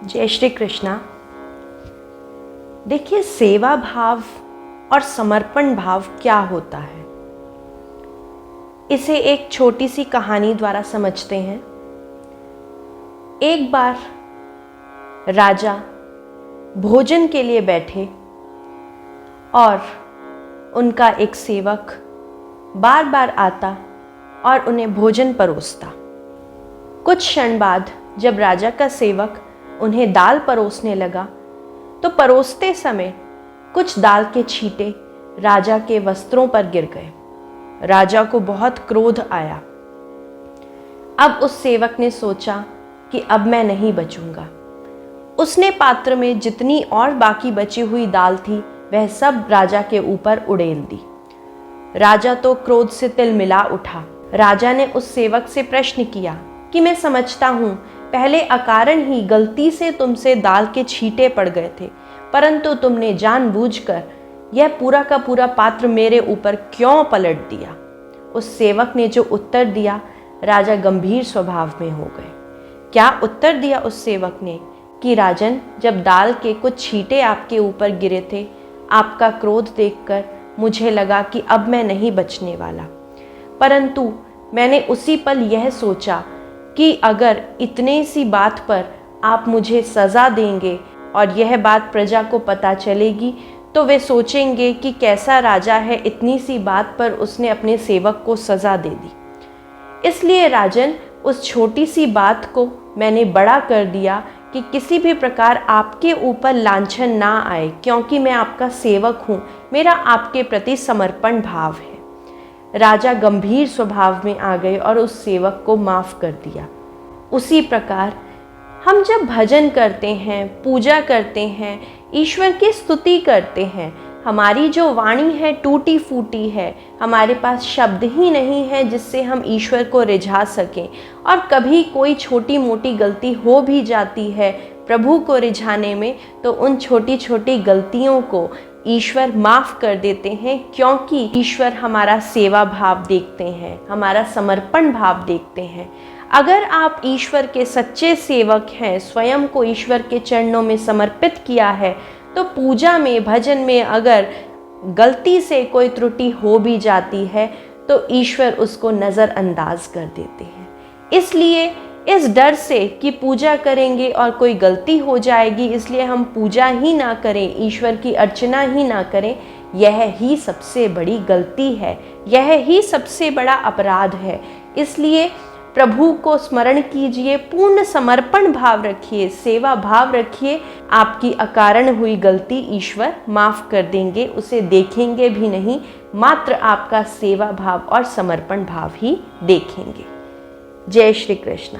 जय श्री कृष्णा। देखिए, सेवा भाव और समर्पण भाव क्या होता है, इसे एक छोटी सी कहानी द्वारा समझते हैं। एक बार राजा भोजन के लिए बैठे और उनका एक सेवक बार बार आता और उन्हें भोजन परोसता। कुछ क्षण बाद जब राजा का सेवक उन्हें दाल परोसने लगा तो परोसते समय कुछ दाल के छींटे राजा के वस्त्रों पर गिर गए। राजा को बहुत क्रोध आया। अब उस सेवक ने सोचा कि अब मैं नहीं बचूंगा। उसने पात्र में जितनी और बाकी बची हुई दाल थी वह सब राजा के ऊपर उड़ेल दी। राजा तो क्रोध से तिलमिला उठा। राजा ने उस सेवक से प्रश्न किया कि मैं समझता हूँ पहले अकारण ही गलती से तुमसे दाल के छींटे पड़ गए थे, परंतु तुमने जानबूझकर यह पूरा का पूरा पात्र मेरे ऊपर क्यों पलट दिया। उस सेवक ने जो उत्तर दिया, राजा गंभीर स्वभाव में हो गए। क्या उत्तर दिया उस सेवक ने कि राजन, जब दाल के कुछ छींटे आपके ऊपर गिरे थे, आपका क्रोध देखकर मुझे लगा कि अब मैं नहीं बचने वाला, परंतु मैंने उसी पल यह सोचा कि अगर इतने सी बात पर आप मुझे सज़ा देंगे और यह बात प्रजा को पता चलेगी तो वे सोचेंगे कि कैसा राजा है, इतनी सी बात पर उसने अपने सेवक को सज़ा दे दी। इसलिए राजन, उस छोटी सी बात को मैंने बड़ा कर दिया कि किसी भी प्रकार आपके ऊपर लांछन ना आए, क्योंकि मैं आपका सेवक हूँ, मेरा आपके प्रति समर्पण भाव है। राजा गंभीर स्वभाव में आ गए और उस सेवक को माफ़ कर दिया। उसी प्रकार हम जब भजन करते हैं, पूजा करते हैं, ईश्वर की स्तुति करते हैं, हमारी जो वाणी है टूटी फूटी है, हमारे पास शब्द ही नहीं है जिससे हम ईश्वर को रिझा सकें, और कभी कोई छोटी मोटी गलती हो भी जाती है प्रभु को रिझाने में, तो उन छोटी छोटी गलतियों को ईश्वर माफ़ कर देते हैं, क्योंकि ईश्वर हमारा सेवा भाव देखते हैं, हमारा समर्पण भाव देखते हैं। अगर आप ईश्वर के सच्चे सेवक हैं, स्वयं को ईश्वर के चरणों में समर्पित किया है, तो पूजा में, भजन में अगर गलती से कोई त्रुटि हो भी जाती है तो ईश्वर उसको नज़रअंदाज कर देते हैं। इसलिए इस डर से कि पूजा करेंगे और कोई गलती हो जाएगी, इसलिए हम पूजा ही ना करें, ईश्वर की अर्चना ही ना करें, यह ही सबसे बड़ी गलती है, यह ही सबसे बड़ा अपराध है। इसलिए प्रभु को स्मरण कीजिए, पूर्ण समर्पण भाव रखिए, सेवा भाव रखिए। आपकी अकारण हुई गलती ईश्वर माफ़ कर देंगे, उसे देखेंगे भी नहीं, मात्र आपका सेवा भाव और समर्पण भाव ही देखेंगे। जय श्री कृष्ण।